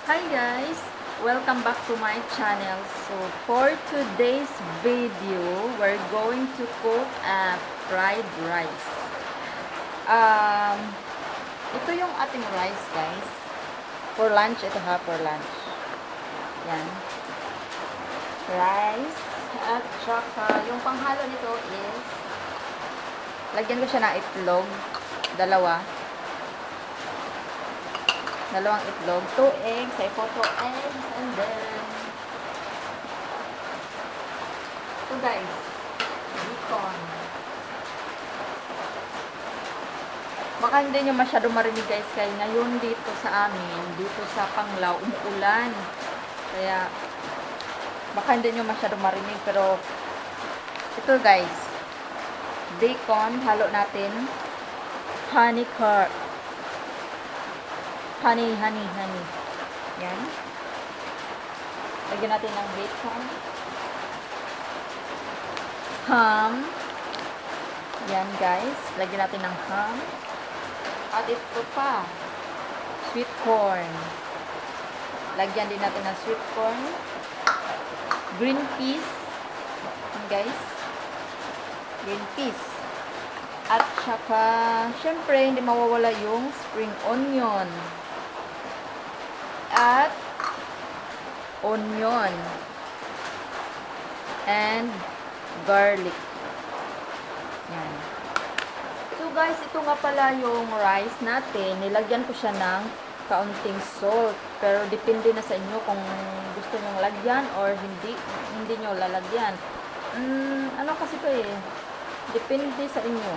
Hi guys! Welcome back to my channel. So for today's video, we're going to cook a fried rice. Um, ito yung ating rice guys. For lunch, ito ha, for lunch. Yan. Rice. At saka, yung panghalo nito is, lagyan ko siya ng itlog. Dalawang itlog, 2 eggs, I put 2 eggs, and then, ito guys, bacon. Baka hindi nyo masyado marinig guys, kaya ngayon dito sa amin, dito sa Panglao, umuulan. Kaya, baka hindi nyo masyado marinig, pero, ito guys, bacon, halo natin, honey. Yan. Lagyan natin ng bacon. Ham. Yan guys. Lagyan natin ng ham. At ito pa. Sweet corn. Lagyan din natin ng sweet corn. Green peas. Yan guys. Green peas. At saka, syempre, hindi mawawala yung spring onion. At onion and garlic. Yan. So guys, ito nga pala yung rice natin. Nilagyan ko siya ng kaunting salt. Pero depende na sa inyo kung gusto nyong lagyan or hindi nyo lalagyan. Ano kasi ito eh. Depende sa inyo.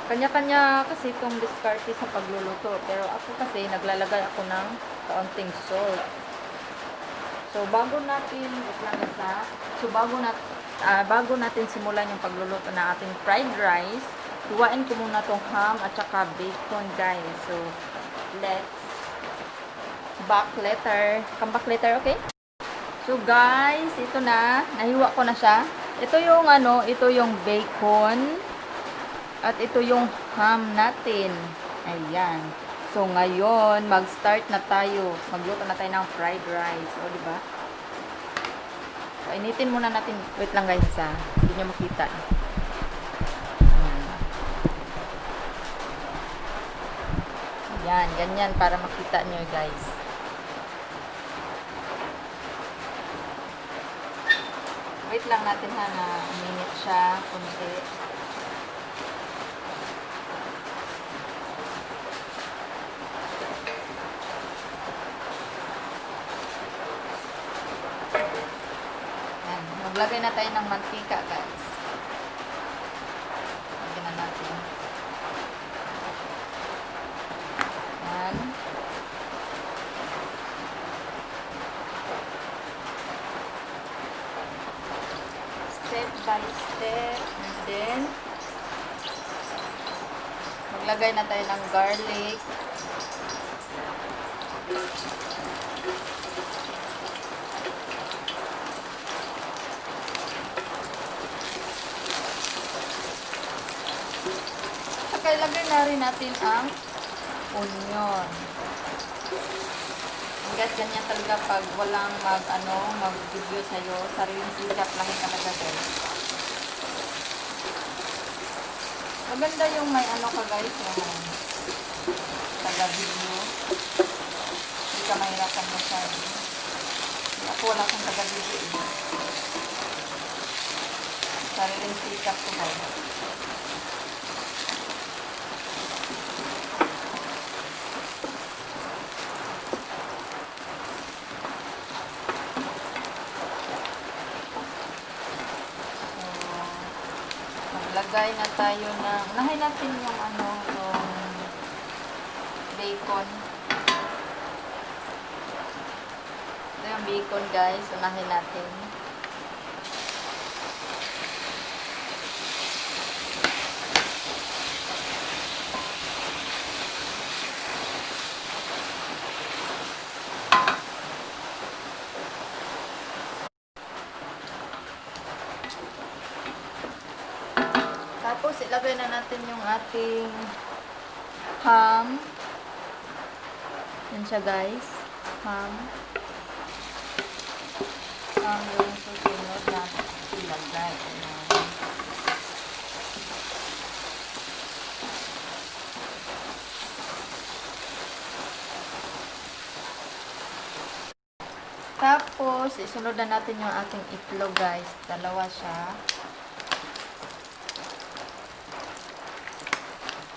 Kanya-kanya kasi itong diskarte sa pagluluto. Pero ako kasi, naglalagay ako ng kaunting salt. So, bago natin simulan yung pagluluto ng ating fried rice, luwain ko muna tong ham at saka bacon, guys. So, let's come back later, okay? So, guys, ito na. Nahiwa ko na siya. Ito yung bacon. At ito yung ham natin. Ayan. So, ngayon, mag-start na tayo. Magluto na tayo ng fried rice. O, diba? So, initin muna natin. Wait lang guys, ha. Hindi nyo makita. Ayan. Ganyan para makita nyo, guys. Wait lang natin, ha, na uminit siya. Kunti. Maglagay na tayo ng mantika, guys. Lagyan na natin. Yan. Step by step. And then, maglagay na tayo ng garlic. Ilagay na rin natin ang onion. Guys, ganyan talaga pag walang mag-video sa'yo. Sariling sikat lang talaga, guys. Maganda yung may ka, guys, yung taga-video. Hindi ka mahirapan masyado. Ako wala kang taga-video, eh. Sariling sikat ko, guys. Lagay na tayo ng, unahin natin yung yung bacon. Ito yung bacon, guys. Unahin natin. Tapos, ilagay na natin yung ating ham. Yan siya guys. Ham. Ham yung susunod na ilagay. Ayan. Tapos, isunod na natin yung ating itlog guys. Dalawa siya.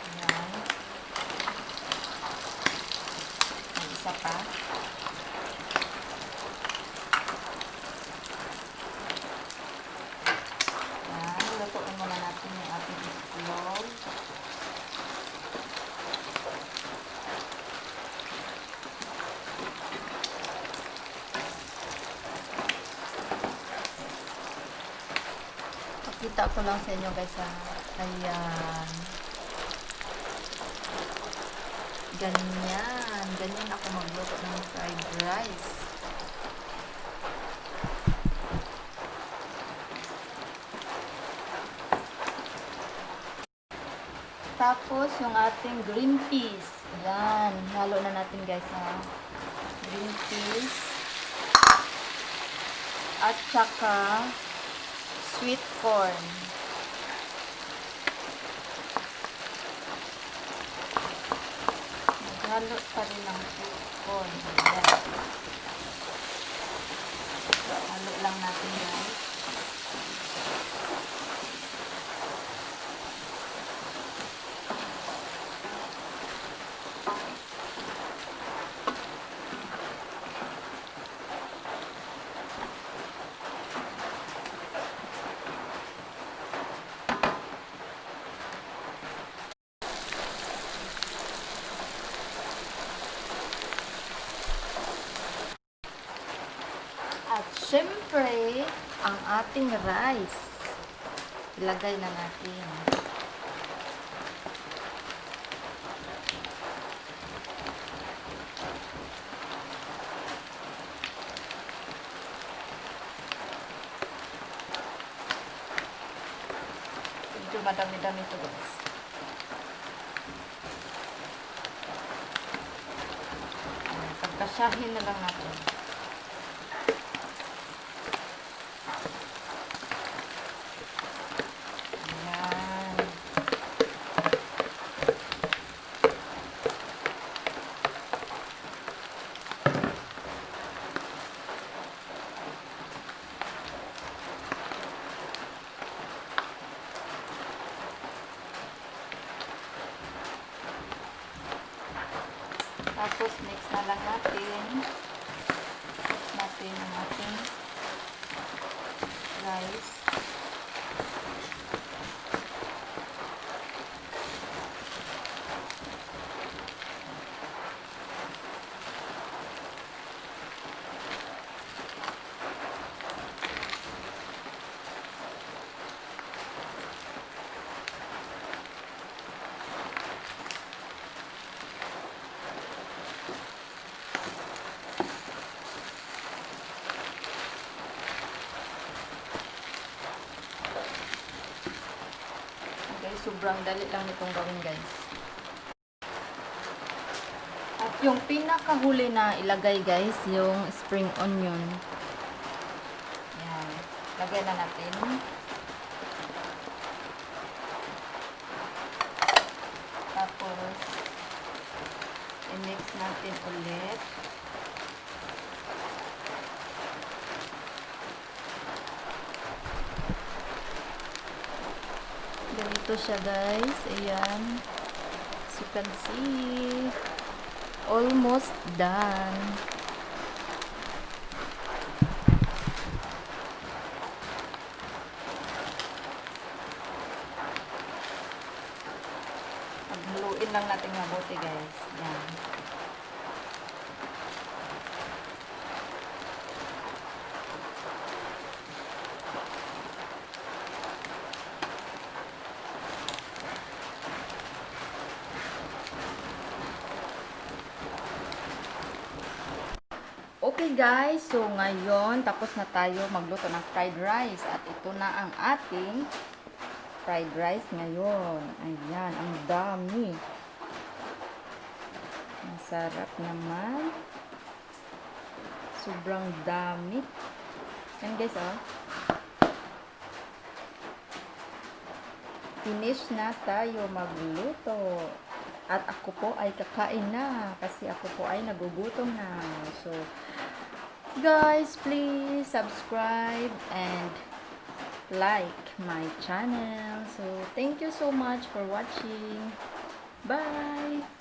Ayan. Isa pa. Ayan. Lutuin muna natin yung ating itlog. Pakita ko lang sa inyo guys ha. Ayan. Ganyan. Ganyan ako magluto ng fried rice. Tapos, yung ating green peas. Ayan. Halo na natin guys ha. Green peas. At saka sweet corn. Maghalo pa rin ng sweet corn. Ayan. So, halo lang natin guys. At syempre, ang ating rice. Ilagay na natin. Medyo madami-dami ito guys. Pagkasyahin na lang natin. Tapos, mix na lang natin. Mix natin ang ating rice. Sobrang dali lang nitong gawin guys. At yung pinakahuli na ilagay guys, yung spring onion. Yan. Lagay na natin. Tapos, i-mix natin ulit. Ganito siya guys. Ayan. As you can see, almost done. Paghaluin lang natin mabuti guys. Ayan. Okay guys, so ngayon tapos na tayo magluto ng fried rice at ito na ang ating fried rice ngayon. Ayan, ang dami. Sarap naman. Sobrang dami. Yan guys, oh. Finish na tayo magluto. At ako po ay kakain na kasi ako po ay nagugutom na. So, guys, please subscribe and like my channel. So, thank you so much for watching. Bye!